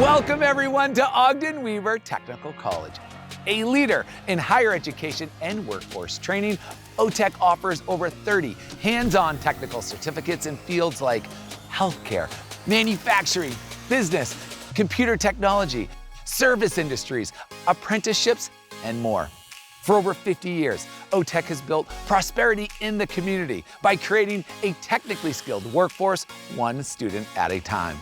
Welcome everyone to Ogden-Weber Technical College. A leader in higher education and workforce training, OTECH offers over 30 hands-on technical certificates in fields like healthcare, manufacturing, business, computer technology, service industries, apprenticeships, and more. For over 50 years, OTECH has built prosperity in the community by creating a technically skilled workforce, one student at a time.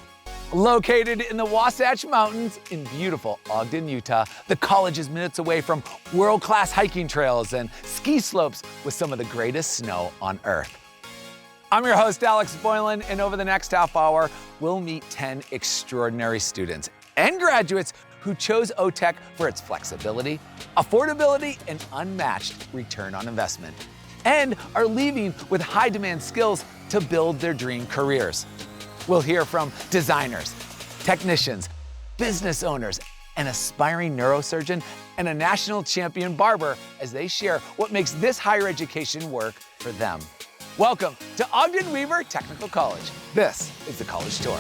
Located in the Wasatch Mountains in beautiful Ogden, Utah, the college is minutes away from world-class hiking trails and ski slopes with some of the greatest snow on Earth. I'm your host, Alex Boylan, and over the next half hour, we'll meet 10 extraordinary students and graduates who chose OTECH for its flexibility, affordability, and unmatched return on investment, and are leaving with high-demand skills to build their dream careers. We'll hear from designers, technicians, business owners, an aspiring neurosurgeon, and a national champion barber as they share what makes this higher education work for them. Welcome to Ogden-Weber Technical College. This is the College Tour.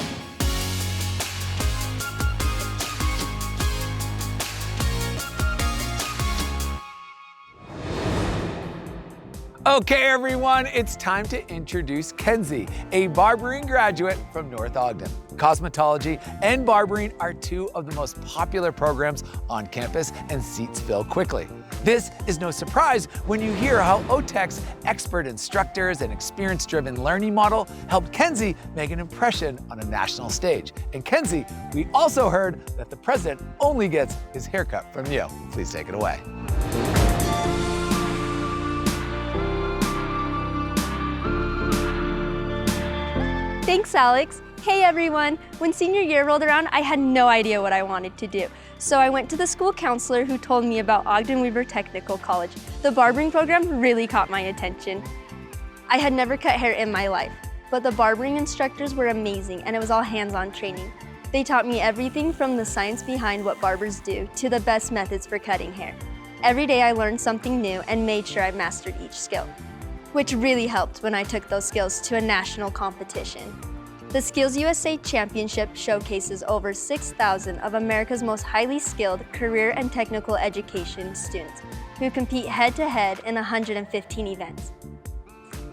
Okay, everyone, it's time to introduce Kenzie, a barbering graduate from North Ogden. Cosmetology and barbering are two of the most popular programs on campus, and seats fill quickly. This is no surprise when you hear how OTECH's expert instructors and experience-driven learning model helped Kenzie make an impression on a national stage. And Kenzie, we also heard that the president only gets his haircut from you. Please take it away. Thanks, Alex. Hey everyone, when senior year rolled around, I had no idea what I wanted to do. So I went to the school counselor who told me about Ogden-Weber Technical College. The barbering program really caught my attention. I had never cut hair in my life, but the barbering instructors were amazing and it was all hands-on training. They taught me everything from the science behind what barbers do to the best methods for cutting hair. Every day I learned something new and made sure I mastered each skill, which really helped when I took those skills to a national competition. The Skills USA Championship showcases over 6,000 of America's most highly skilled career and technical education students who compete head-to-head in 115 events.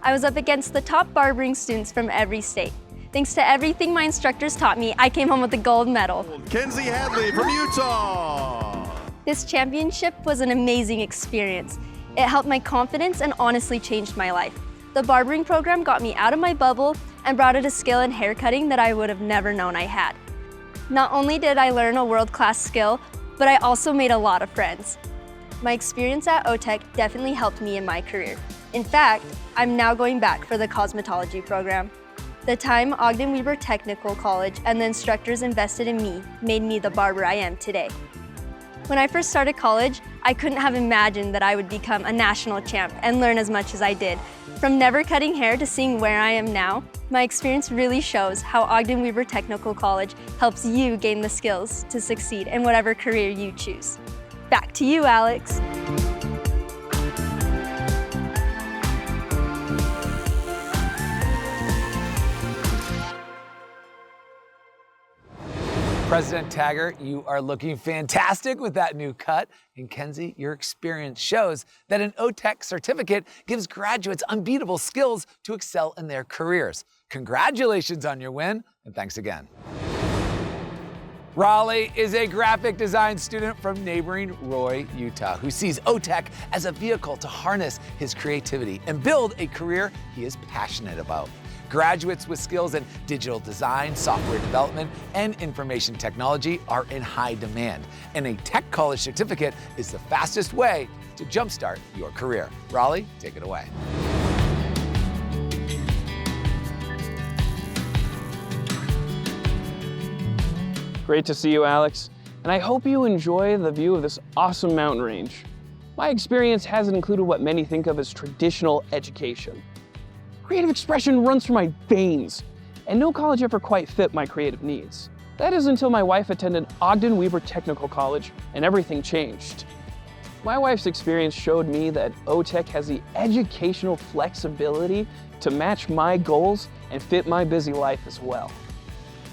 I was up against the top barbering students from every state. Thanks to everything my instructors taught me, I came home with a gold medal. Kenzie Hadley from Utah. This championship was an amazing experience. It helped my confidence and honestly changed my life. The barbering program got me out of my bubble and brought out a skill in hair cutting that I would have never known I had. Not only did I learn a world-class skill, but I also made a lot of friends. My experience at OTECH definitely helped me in my career. In fact, I'm now going back for the cosmetology program. The time Ogden-Weber Technical College and the instructors invested in me made me the barber I am today. When I first started college, I couldn't have imagined that I would become a national champ and learn as much as I did. From never cutting hair to seeing where I am now, my experience really shows how Ogden-Weber Technical College helps you gain the skills to succeed in whatever career you choose. Back to you, Alex. President Taggart, you are looking fantastic with that new cut. And Kenzie, your experience shows that an OTECH certificate gives graduates unbeatable skills to excel in their careers. Congratulations on your win, and thanks again. Raleigh is a graphic design student from neighboring Roy, Utah, who sees OTECH as a vehicle to harness his creativity and build a career he is passionate about. Graduates with skills in digital design, software development, and information technology are in high demand, and a tech college certificate is the fastest way to jumpstart your career. Raleigh, take it away. Great to see you, Alex, and I hope you enjoy the view of this awesome mountain range. My experience hasn't included what many think of as traditional education. Creative expression runs through my veins, and no college ever quite fit my creative needs. That is until my wife attended Ogden-Weber Technical College and everything changed. My wife's experience showed me that OTECH has the educational flexibility to match my goals and fit my busy life as well.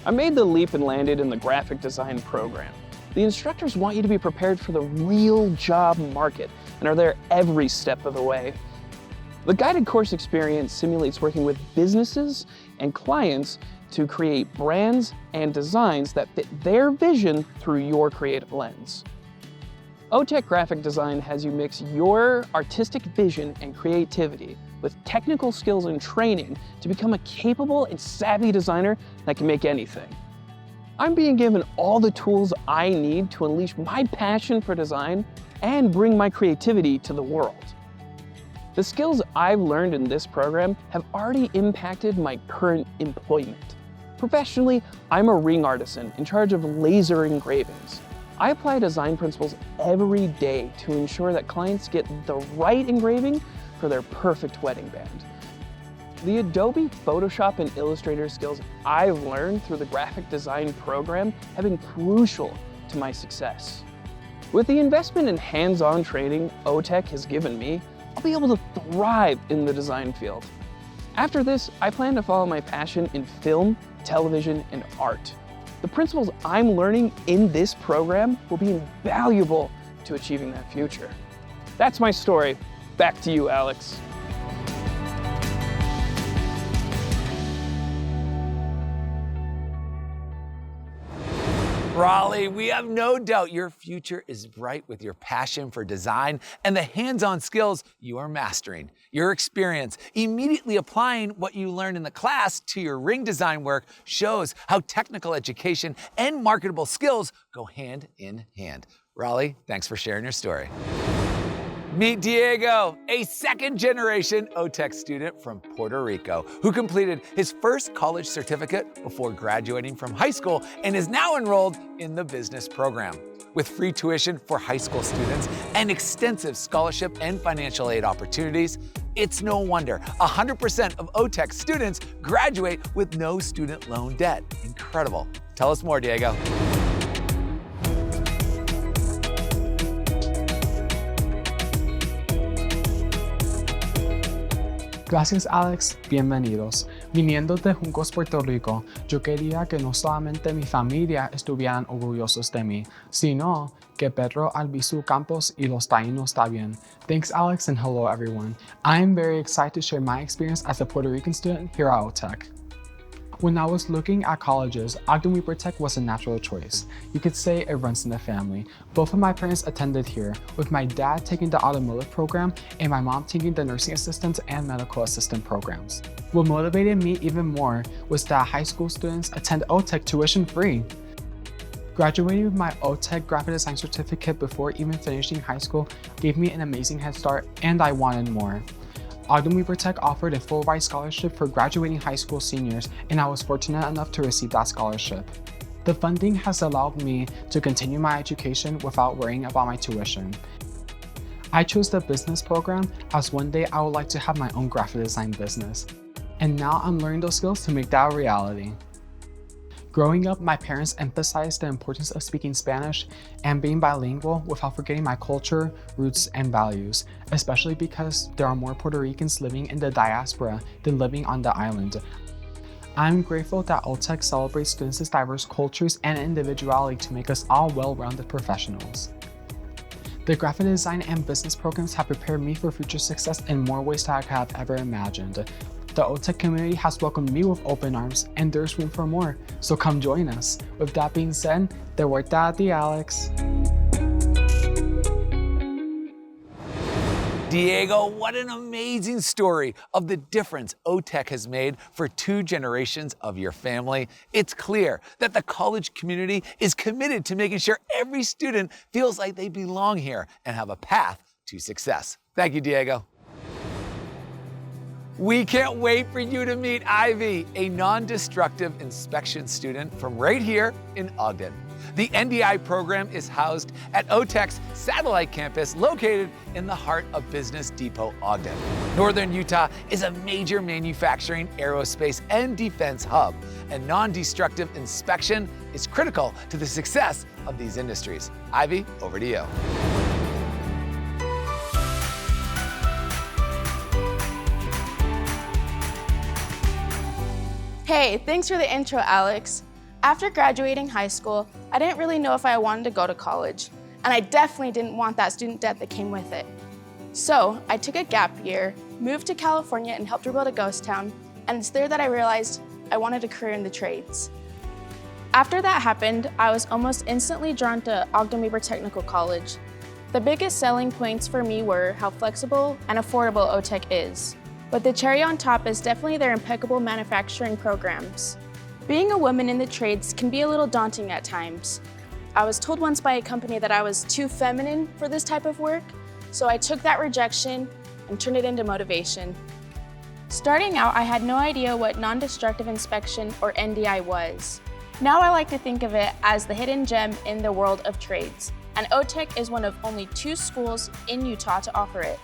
I made the leap and landed in the graphic design program. The instructors want you to be prepared for the real job market and are there every step of the way. The guided course experience simulates working with businesses and clients to create brands and designs that fit their vision through your creative lens. OTECH Graphic Design has you mix your artistic vision and creativity with technical skills and training to become a capable and savvy designer that can make anything. I'm being given all the tools I need to unleash my passion for design and bring my creativity to the world. The skills I've learned in this program have already impacted my current employment. Professionally, I'm a ring artisan in charge of laser engravings. I apply design principles every day to ensure that clients get the right engraving for their perfect wedding band. The Adobe Photoshop and Illustrator skills I've learned through the graphic design program have been crucial to my success. With the investment in hands-on training OTECH has given me, I'll be able to thrive in the design field. After this, I plan to follow my passion in film, television, and art. The principles I'm learning in this program will be invaluable to achieving that future. That's my story. Back to you, Alex. Raleigh, we have no doubt your future is bright with your passion for design and the hands-on skills you are mastering. Your experience immediately applying what you learned in the class to your ring design work shows how technical education and marketable skills go hand in hand. Raleigh, thanks for sharing your story. Meet Diego, a second-generation OTECH student from Puerto Rico who completed his first college certificate before graduating from high school and is now enrolled in the business program. With free tuition for high school students and extensive scholarship and financial aid opportunities, it's no wonder 100% of OTECH students graduate with no student loan debt. Incredible. Tell us more, Diego. Gracias Alex, bienvenidos. Viniendo de Juncos, Puerto Rico, yo quería que no solamente mi familia estuvieran orgullosos de mí, sino que Pedro Albizu Campos y los taínos también. Thanks Alex and hello everyone. I am very excited to share my experience as a Puerto Rican student here at OTECH. When I was looking at colleges, Ogden-Weber Tech was a natural choice. You could say it runs in the family. Both of my parents attended here, with my dad taking the Automotive program and my mom taking the nursing assistant and medical assistant programs. What motivated me even more was that high school students attend OTECH tuition free. Graduating with my OTECH graphic design certificate before even finishing high school gave me an amazing head start, and I wanted more. Ogden-Weber Tech offered a full-ride scholarship for graduating high school seniors, and I was fortunate enough to receive that scholarship. The funding has allowed me to continue my education without worrying about my tuition. I chose the business program as one day I would like to have my own graphic design business. And now I'm learning those skills to make that a reality. Growing up, my parents emphasized the importance of speaking Spanish and being bilingual without forgetting my culture, roots, and values, especially because there are more Puerto Ricans living in the diaspora than living on the island. I'm grateful that OTECH celebrates students' diverse cultures and individuality to make us all well-rounded professionals. The graphic design and business programs have prepared me for future success in more ways than I could have ever imagined. The OTECH community has welcomed me with open arms, and there's room for more, so come join us. With that being said, de vuelta a ti, Alex. Diego, what an amazing story of the difference OTECH has made for 2 generations of your family. It's clear that the college community is committed to making sure every student feels like they belong here and have a path to success. Thank you, Diego. We can't wait for you to meet Ivy, a non-destructive inspection student from right here in Ogden. The NDI program is housed at OTECH's satellite campus located in the heart of Business Depot, Ogden. Northern Utah is a major manufacturing, aerospace, and defense hub, and non-destructive inspection is critical to the success of these industries. Ivy, over to you. Hey, thanks for the intro, Alex. After graduating high school, I didn't really know if I wanted to go to college, and I definitely didn't want that student debt that came with it. So I took a gap year, moved to California and helped rebuild a ghost town, and it's there that I realized I wanted a career in the trades. After that happened, I was almost instantly drawn to Ogden-Weber Technical College. The biggest selling points for me were how flexible and affordable OTECH is, but the cherry on top is definitely their impeccable manufacturing programs. Being a woman in the trades can be a little daunting at times. I was told once by a company that I was too feminine for this type of work, so I took that rejection and turned it into motivation. Starting out, I had no idea what non-destructive inspection or NDI was. Now I like to think of it as the hidden gem in the world of trades, and OTECH is one of only 2 schools in Utah to offer it.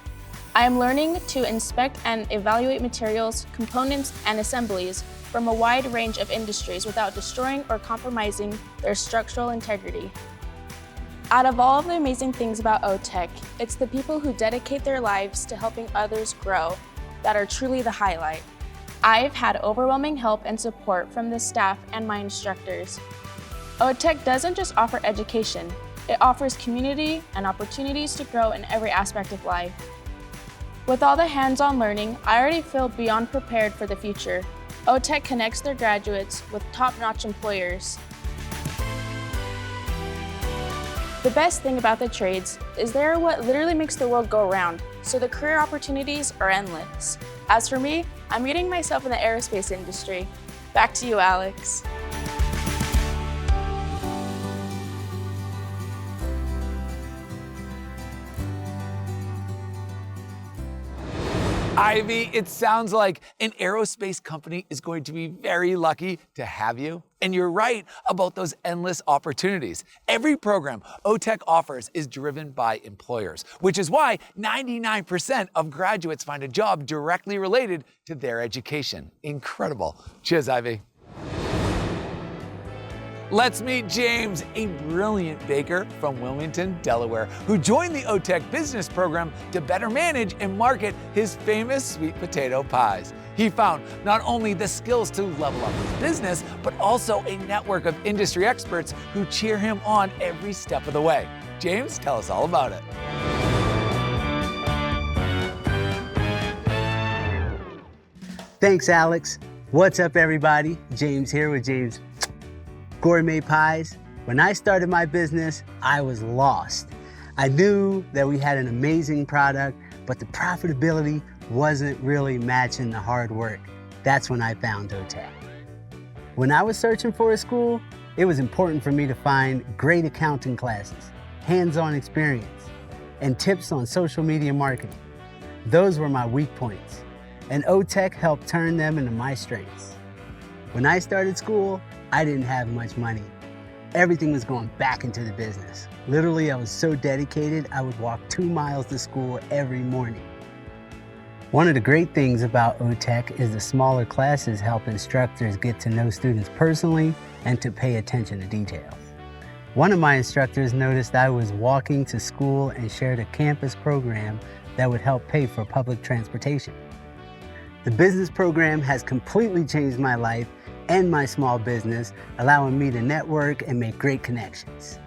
I am learning to inspect and evaluate materials, components, and assemblies from a wide range of industries without destroying or compromising their structural integrity. Out of all of the amazing things about OTECH, it's the people who dedicate their lives to helping others grow that are truly the highlight. I've had overwhelming help and support from the staff and my instructors. OTECH doesn't just offer education, it offers community and opportunities to grow in every aspect of life. With all the hands-on learning, I already feel beyond prepared for the future. OTECH connects their graduates with top-notch employers. The best thing about the trades is they are what literally makes the world go round, so the career opportunities are endless. As for me, I'm getting myself in the aerospace industry. Back to you, Alex. Ivy, it sounds like an aerospace company is going to be very lucky to have you. And you're right about those endless opportunities. Every program OTECH offers is driven by employers, which is why 99% of graduates find a job directly related to their education. Incredible. Cheers, Ivy. Let's meet James, a brilliant baker from Wilmington, Delaware, who joined the OTECH business program to better manage and market his famous sweet potato pies. He found not only the skills to level up his business, but also a network of industry experts who cheer him on every step of the way. James, tell us all about it. Thanks, Alex. What's up, everybody? James here with James Gourmet Pies. When I started my business, I was lost. I knew that we had an amazing product, but the profitability wasn't really matching the hard work. That's when I found OTECH. When I was searching for a school, it was important for me to find great accounting classes, hands-on experience, and tips on social media marketing. Those were my weak points, and OTECH helped turn them into my strengths. When I started school, I didn't have much money. Everything was going back into the business. Literally, I was so dedicated, I would walk 2 miles to school every morning. One of the great things about OTECH is the smaller classes help instructors get to know students personally and to pay attention to details. One of my instructors noticed I was walking to school and shared a campus program that would help pay for public transportation. The business program has completely changed my life and my small business, allowing me to network and make great connections.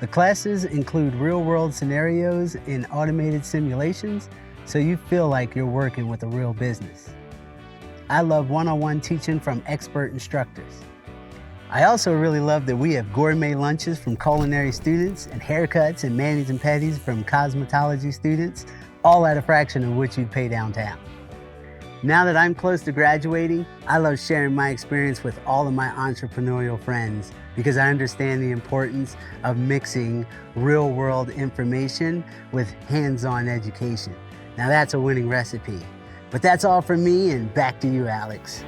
The classes include real-world scenarios and automated simulations, so you feel like you're working with a real business. I love one-on-one teaching from expert instructors. I also really love that we have gourmet lunches from culinary students and haircuts and manis and pedis from cosmetology students, all at a fraction of what you'd pay downtown. Now that I'm close to graduating, I love sharing my experience with all of my entrepreneurial friends because I understand the importance of mixing real-world information with hands-on education. Now that's a winning recipe. But that's all from me, and back to you, Alex.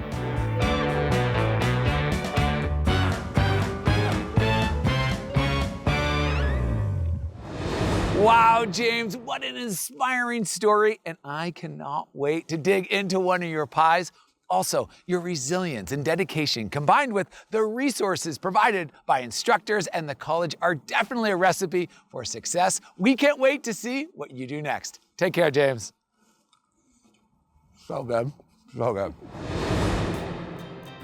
Wow, James, what an inspiring story, and I cannot wait to dig into one of your pies. Also, your resilience and dedication combined with the resources provided by instructors and the college are definitely a recipe for success. We can't wait to see what you do next. Take care, James. So good, so good.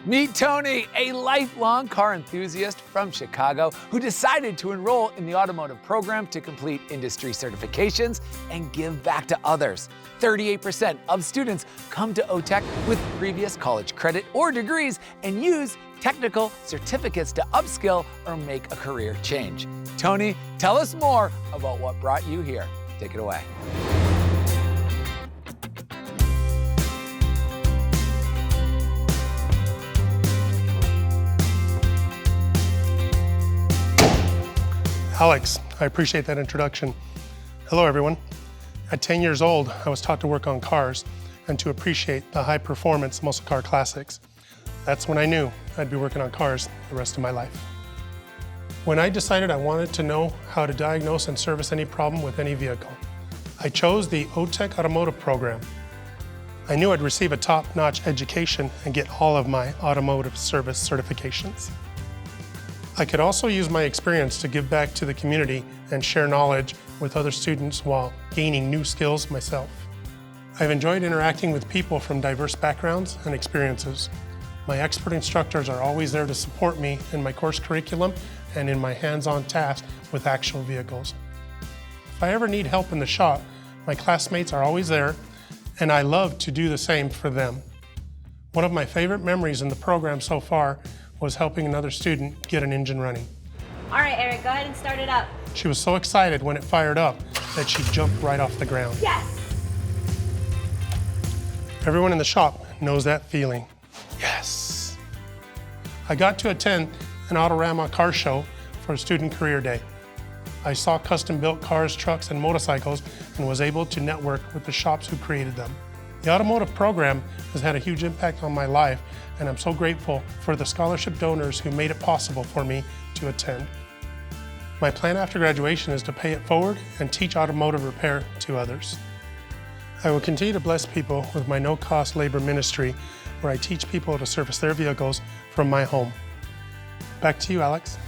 Meet Tony, a lifelong car enthusiast from Chicago who decided to enroll in the automotive program to complete industry certifications and give back to others. 38% of students come to OTECH with previous college credit or degrees and use technical certificates to upskill or make a career change. Tony, tell us more about what brought you here. Take it away. Alex, I appreciate that introduction. Hello, everyone. At 10 years old, I was taught to work on cars and to appreciate the high-performance muscle car classics. That's when I knew I'd be working on cars the rest of my life. When I decided I wanted to know how to diagnose and service any problem with any vehicle, I chose the OTECH Automotive program. I knew I'd receive a top-notch education and get all of my automotive service certifications. I could also use my experience to give back to the community and share knowledge with other students while gaining new skills myself. I've enjoyed interacting with people from diverse backgrounds and experiences. My expert instructors are always there to support me in my course curriculum and in my hands-on tasks with actual vehicles. If I ever need help in the shop, my classmates are always there, and I love to do the same for them. One of my favorite memories in the program so far was helping another student get an engine running. All right, Eric, go ahead and start it up. She was so excited when it fired up that she jumped right off the ground. Yes! Everyone in the shop knows that feeling. Yes! I got to attend an Autorama car show for a student career day. I saw custom-built cars, trucks, and motorcycles and was able to network with the shops who created them. The automotive program has had a huge impact on my life, and I'm so grateful for the scholarship donors who made it possible for me to attend. My plan after graduation is to pay it forward and teach automotive repair to others. I will continue to bless people with my no-cost labor ministry, where I teach people to service their vehicles from my home. Back to you, Alex.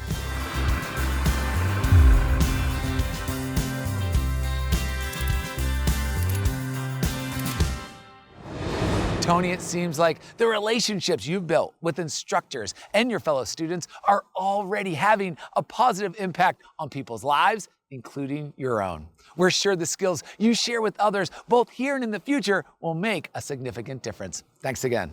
Tony, it seems like the relationships you've built with instructors and your fellow students are already having a positive impact on people's lives, including your own. We're sure the skills you share with others, both here and in the future, will make a significant difference. Thanks again.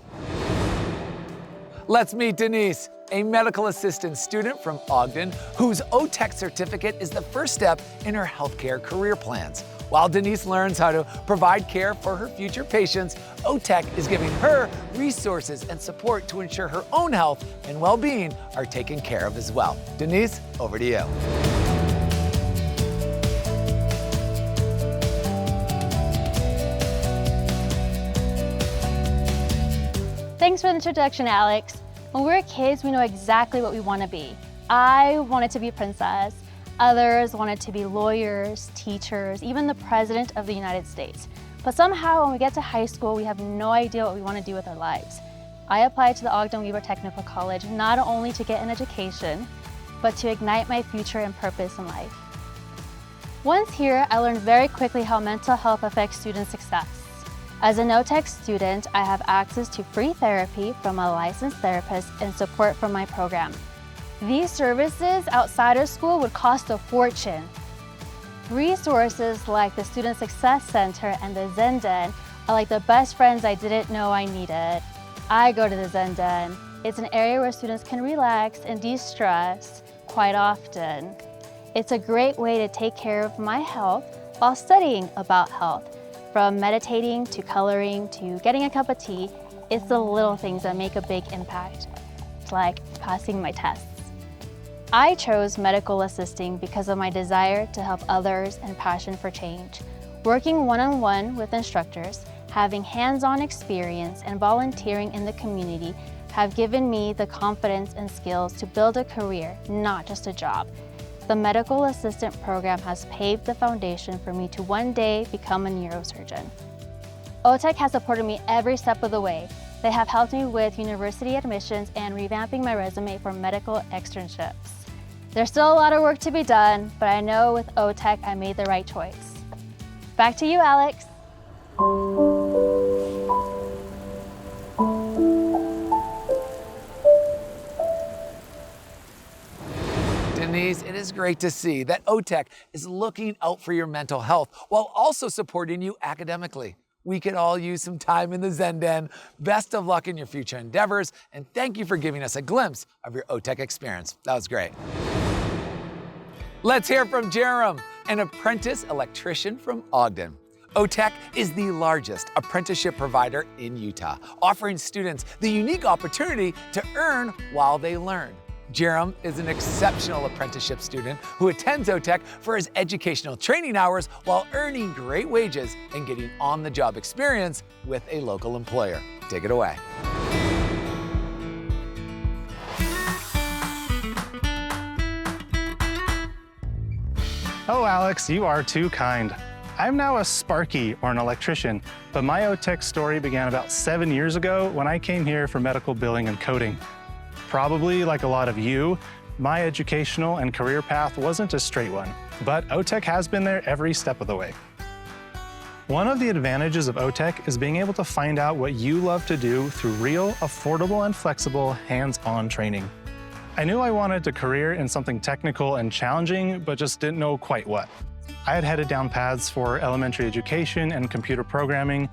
Let's meet Denise, a medical assistant student from Ogden, whose OTECH certificate is the first step in her healthcare career plans. While Denise learns how to provide care for her future patients, OTECH is giving her resources and support to ensure her own health and well-being are taken care of as well. Denise, over to you. Thanks for the introduction, Alex. When we're kids, we know exactly what we want to be. I wanted to be a princess. Others wanted to be lawyers, teachers, even the President of the United States. But somehow when we get to high school, we have no idea what we want to do with our lives. I applied to the Ogden-Weber Technical College not only to get an education, but to ignite my future and purpose in life. Once here, I learned very quickly how mental health affects student success. As an OTECH student, I have access to free therapy from a licensed therapist and support from my program. These services outside of school would cost a fortune. Resources like the Student Success Center and the Zen Den are like the best friends I didn't know I needed. I go to the Zen Den. It's an area where students can relax and de-stress quite often. It's a great way to take care of my health while studying about health. From meditating to coloring to getting a cup of tea, it's the little things that make a big impact. It's like passing my tests. I chose medical assisting because of my desire to help others and passion for change. Working one-on-one with instructors, having hands-on experience, and volunteering in the community have given me the confidence and skills to build a career, not just a job. The medical assistant program has paved the foundation for me to one day become a neurosurgeon. OTECH has supported me every step of the way. They have helped me with university admissions and revamping my resume for medical externships. There's still a lot of work to be done, but I know with OTECH I made the right choice. Back to you, Alex. families, it is great to see that OTECH is looking out for your mental health while also supporting you academically. We could all use some time in the Zen Den. Best of luck in your future endeavors, and thank you for giving us a glimpse of your OTECH experience. That was great. Let's hear from Jerem, an apprentice electrician from Ogden. OTECH is the largest apprenticeship provider in Utah, offering students the unique opportunity to earn while they learn. Jerem is an exceptional apprenticeship student who attends OTECH for his educational training hours while earning great wages and getting on-the-job experience with a local employer. Take it away. Oh, Alex, you are too kind. I'm now a Sparky, or an electrician, but my OTECH story began about 7 years ago when I came here for medical billing and coding. Probably like a lot of you, my educational and career path wasn't a straight one, but OTECH has been there every step of the way. One of the advantages of OTECH is being able to find out what you love to do through real, affordable, and flexible hands-on training. I knew I wanted a career in something technical and challenging, but just didn't know quite what. I had headed down paths for elementary education and computer programming,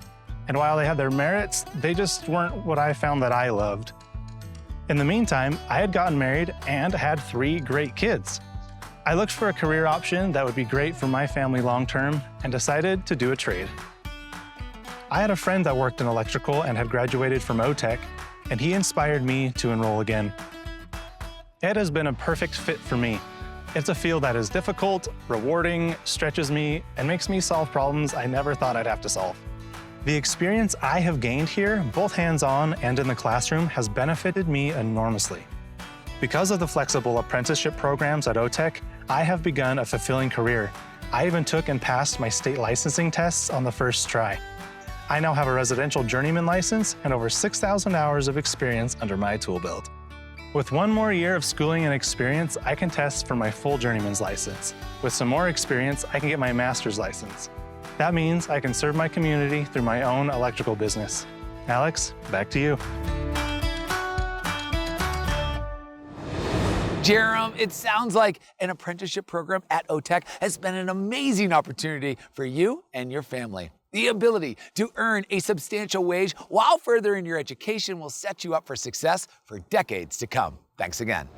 and while they had their merits, they just weren't what I found that I loved. In the meantime, I had gotten married and had 3 great kids. I looked for a career option that would be great for my family long-term and decided to do a trade. I had a friend that worked in electrical and had graduated from OTECH, and he inspired me to enroll again. It has been a perfect fit for me. It's a field that is difficult, rewarding, stretches me, and makes me solve problems I never thought I'd have to solve. The experience I have gained here, both hands-on and in the classroom, has benefited me enormously. Because of the flexible apprenticeship programs at OTECH, I have begun a fulfilling career. I even took and passed my state licensing tests on the first try. I now have a residential journeyman license and over 6,000 hours of experience under my tool belt. With 1 more year of schooling and experience, I can test for my full journeyman's license. With some more experience, I can get my master's license. That means I can serve my community through my own electrical business. Alex, back to you. Jerem, it sounds like an apprenticeship program at OTECH has been an amazing opportunity for you and your family. The ability to earn a substantial wage while furthering your education will set you up for success for decades to come. Thanks again.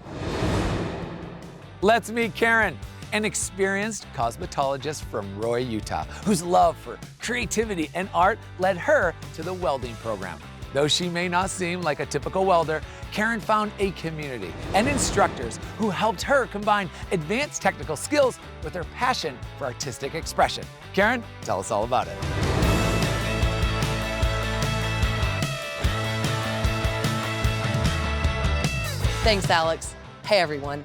Let's meet Karen, an experienced cosmetologist from Roy, Utah, whose love for creativity and art led her to the welding program. Though she may not seem like a typical welder, Karen found a community and instructors who helped her combine advanced technical skills with her passion for artistic expression. Karen, tell us all about it. Thanks, Alex. Hey, everyone.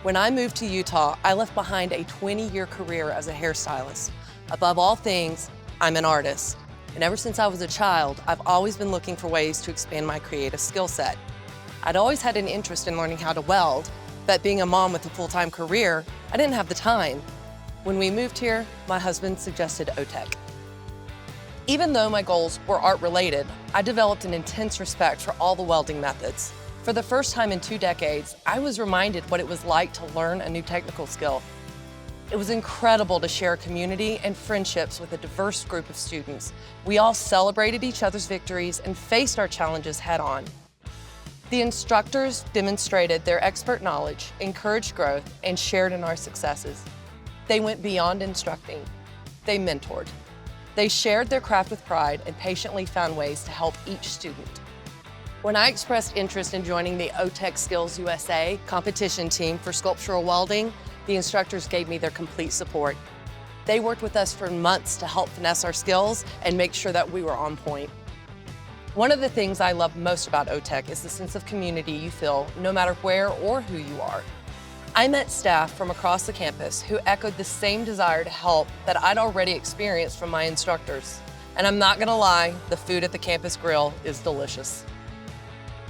When I moved to Utah, I left behind a 20-year career as a hairstylist. Above all things, I'm an artist. And ever since I was a child, I've always been looking for ways to expand my creative skill set. I'd always had an interest in learning how to weld, but being a mom with a full-time career, I didn't have the time. When we moved here, my husband suggested OTECH. Even though my goals were art-related, I developed an intense respect for all the welding methods. For the first time in 2 decades, I was reminded what it was like to learn a new technical skill. It was incredible to share community and friendships with a diverse group of students. We all celebrated each other's victories and faced our challenges head-on. The instructors demonstrated their expert knowledge, encouraged growth, and shared in our successes. They went beyond instructing. They mentored. They shared their craft with pride and patiently found ways to help each student. When I expressed interest in joining the OTECH Skills USA competition team for sculptural welding, the instructors gave me their complete support. They worked with us for months to help finesse our skills and make sure that we were on point. One of the things I love most about OTECH is the sense of community you feel no matter where or who you are. I met staff from across the campus who echoed the same desire to help that I'd already experienced from my instructors. And I'm not gonna lie, the food at the campus grill is delicious.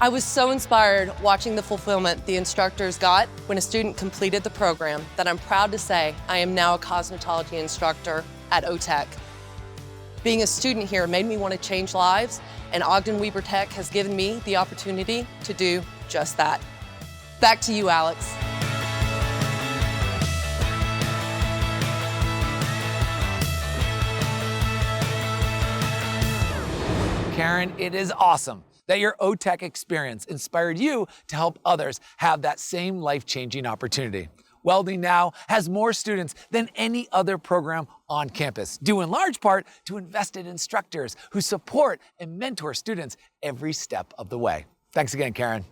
I was so inspired watching the fulfillment the instructors got when a student completed the program that I'm proud to say I am now a cosmetology instructor at OTECH. Being a student here made me want to change lives, and Ogden-Weber Tech has given me the opportunity to do just that. Back to you, Alex. Karen, it is awesome that your OTECH experience inspired you to help others have that same life-changing opportunity. Welding now has more students than any other program on campus, due in large part to invested instructors who support and mentor students every step of the way. Thanks again, Karen.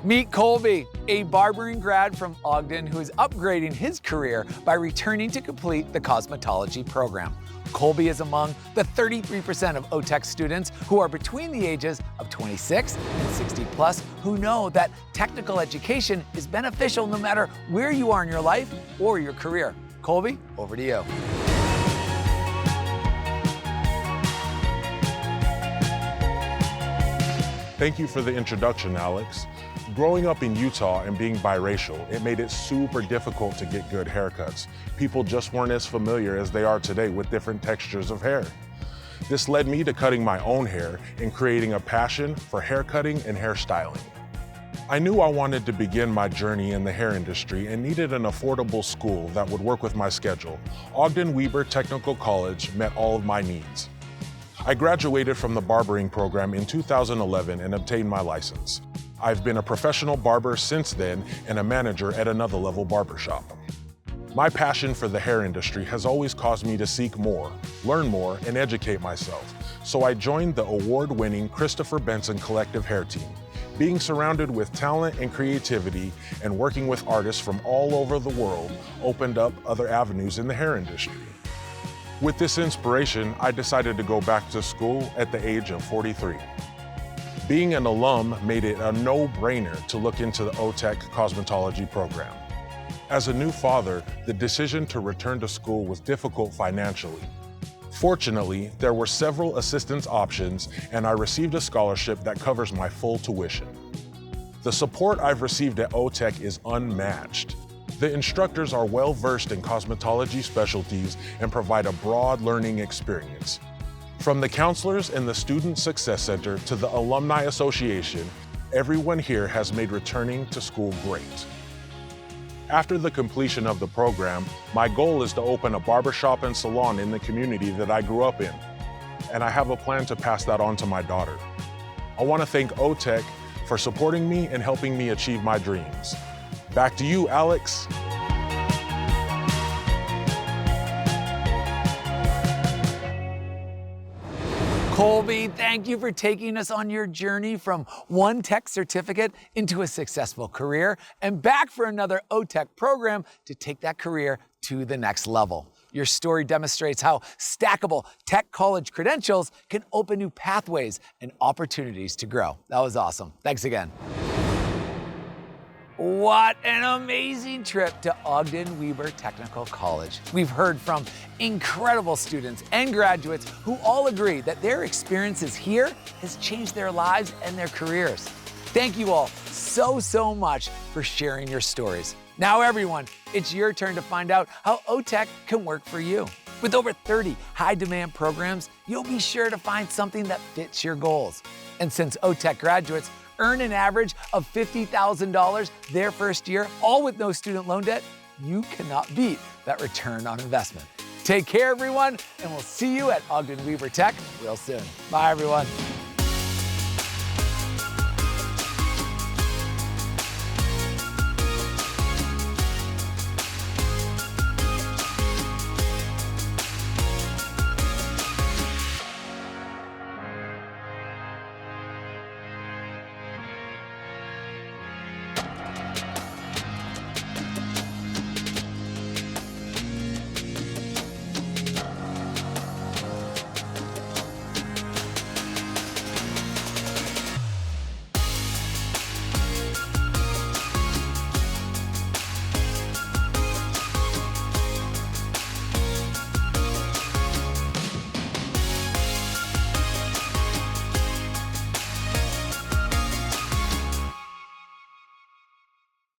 Meet Colby, a barbering grad from Ogden who is upgrading his career by returning to complete the cosmetology program. Colby is among the 33% of OTECH students who are between the ages of 26 and 60 plus who know that technical education is beneficial no matter where you are in your life or your career. Colby, over to you. Thank you for the introduction, Alex. Growing up in Utah and being biracial, it made it super difficult to get good haircuts. People just weren't as familiar as they are today with different textures of hair. This led me to cutting my own hair and creating a passion for haircutting and hairstyling. I knew I wanted to begin my journey in the hair industry and needed an affordable school that would work with my schedule. Ogden-Weber Technical College met all of my needs. I graduated from the barbering program in 2011 and obtained my license. I've been a professional barber since then and a manager at another level barbershop. My passion for the hair industry has always caused me to seek more, learn more, and educate myself. So I joined the award-winning Christopher Benson Collective Hair Team. Being surrounded with talent and creativity and working with artists from all over the world opened up other avenues in the hair industry. With this inspiration, I decided to go back to school at the age of 43. Being an alum made it a no-brainer to look into the OTECH cosmetology program. As a new father, the decision to return to school was difficult financially. Fortunately, there were several assistance options and I received a scholarship that covers my full tuition. The support I've received at OTECH is unmatched. The instructors are well-versed in cosmetology specialties and provide a broad learning experience. From the counselors in the Student Success Center to the Alumni Association, everyone here has made returning to school great. After the completion of the program, my goal is to open a barbershop and salon in the community that I grew up in, and I have a plan to pass that on to my daughter. I want to thank OTECH for supporting me and helping me achieve my dreams. Back to you, Alex. Colby, thank you for taking us on your journey from one tech certificate into a successful career and back for another OTECH program to take that career to the next level. Your story demonstrates how stackable tech college credentials can open new pathways and opportunities to grow. That was awesome. Thanks again. What an amazing trip to Ogden-Weber Technical College. We've heard from incredible students and graduates who all agree that their experiences here has changed their lives and their careers. Thank you all so much for sharing your stories. Now everyone, it's your turn to find out how OTECH can work for you. With over 30 high-demand programs, you'll be sure to find something that fits your goals. And since OTECH graduates earn an average of $50,000 their first year, all with no student loan debt, you cannot beat that return on investment. Take care, everyone, and we'll see you at Ogden-Weber Tech real soon. Bye, everyone.